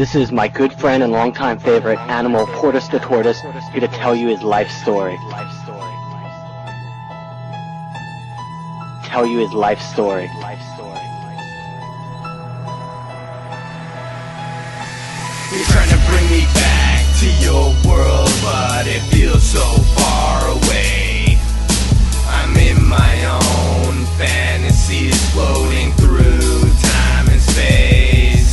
This is my good friend and longtime favorite animal, Portus the Tortoise, here to tell you his life story. Tell you his life story. You're trying to bring me back to your world, but it feels so far away. I'm in my own fantasies, floating through time and space.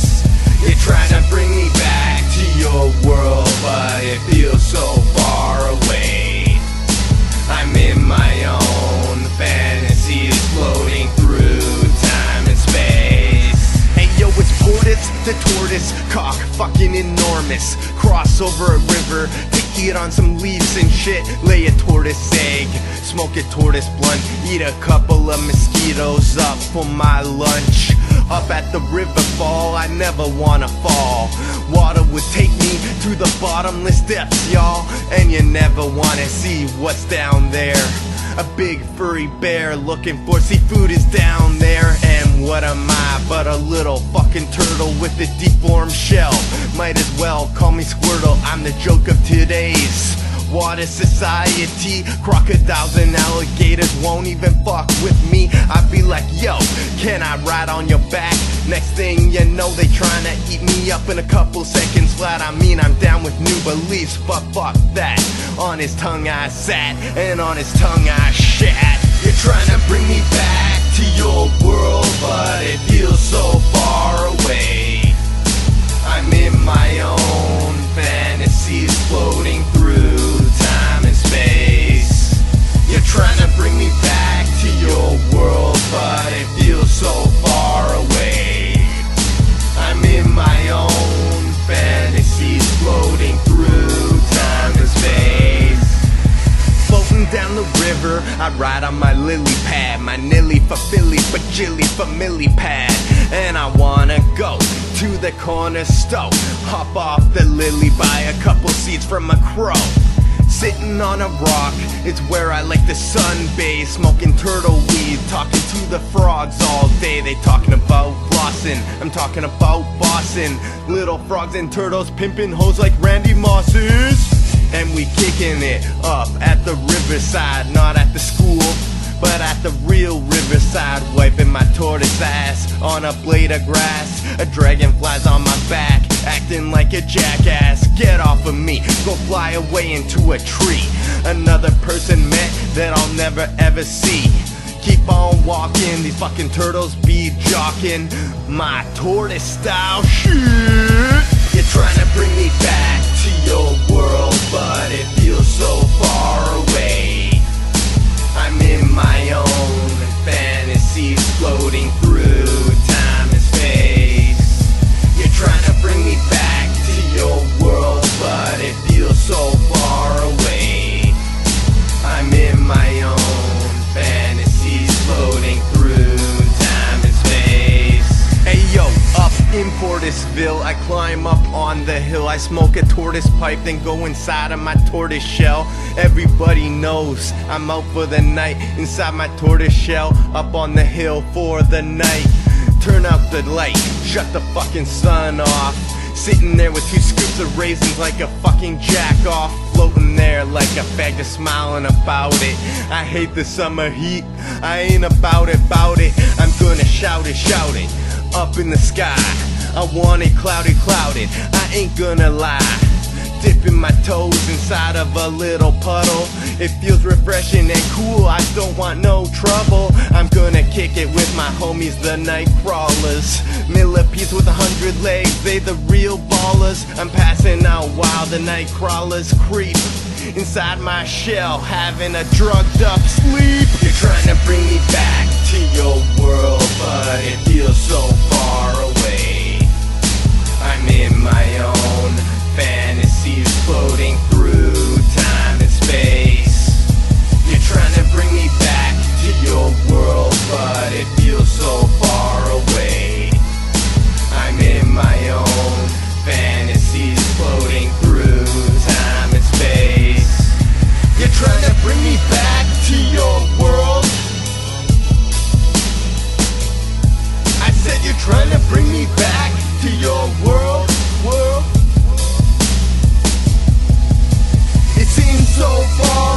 You're trying to bring me back to your world, but it feels so far away. I'm in my own fantasies, floating through time and space. Hey yo, it's Portus the Tortoise, cock fucking enormous. Cross over a river to eat on some leaves and shit. Lay a tortoise egg, smoke a tortoise blunt, eat a couple of mosquitoes up for my lunch. Up at the river fall, I never wanna fall. Water would take me to the bottomless depths, y'all, and you never wanna see what's down there. A big furry bear looking for seafood is down there. And what am I but a little fucking turtle with a deformed shell? Might as well call me Squirtle, I'm the joke of today's water society. Crocodiles and alligators won't even fuck with me. I'd be like, yo, can I ride on your back? Next thing you know, they tryna eat me up in a couple seconds flat. I mean, I'm down with new beliefs, but fuck that. On his tongue I sat, and on his tongue I shat. You're tryna bring me back to your world, but it feels so far away. I'm in my own fantasies, floating through time and space. You're trying to bring me back to your world, but it feels so far away. I'm in my own fantasies, floating through time and space. Floating down the river, I ride on my lily pad, my nilly for Philly, but Jilly for Millie pad. And I wanna go to the corner stove, hop off the lily, buy a couple seeds from a crow. Sitting on a rock, it's where I like the sunbathe, smoking turtle weed, talking to the frogs all day. They talking about flossing, I'm talking about bossing. Little frogs and turtles pimping hoes like Randy Moss's. And we kicking it up at the riverside, not at the school, but at the real riverside, wiping my tortoise ass on a blade of grass. A dragonfly's on my back, acting like a jackass. Get off of me, go fly away into a tree. Another person met that I'll never ever see. Keep on walking, these fucking turtles be jocking my tortoise style shit. You're trying to bring me back to your world, but it feels so far away. I'm in my own fantasies, floating through time and space. You're trying to bring me back to your world, but it feels so far away. I'm in my own fantasies, floating through time and space. Hey yo, up in Portisville, I climb up on the hill. I smoke a tortoise pipe, then go inside of my tortoise shell. Everybody knows I'm out for the night, inside my tortoise shell, up on the hill for the night. Turn out the light, shut the fucking sun off. Sitting there with 2 scoops of raisins like a fucking jack off. Floating there like a fag, just smiling about it. I hate the summer heat, I ain't about it. I'm gonna shout it up in the sky. I want it cloudy, I ain't gonna lie. Dipping my toes inside of a little puddle. It feels refreshing and cool, I don't want no trouble. I'm gonna kick it with my homies, the night crawlers. Millipedes with 100 legs, they the real ballers. I'm passing out while the night crawlers creep inside my shell, having a drugged up sleep. You're trying to bring me back to your world, but it feels so far away. I'm in my own fantasies, floating through time and space. You're trying to bring me back to your world, but it feels so far away. I'm in my own fantasies, floating through time and space. You're trying to bring me back to your world. I said you're trying to bring me back to your world. world. It seems so far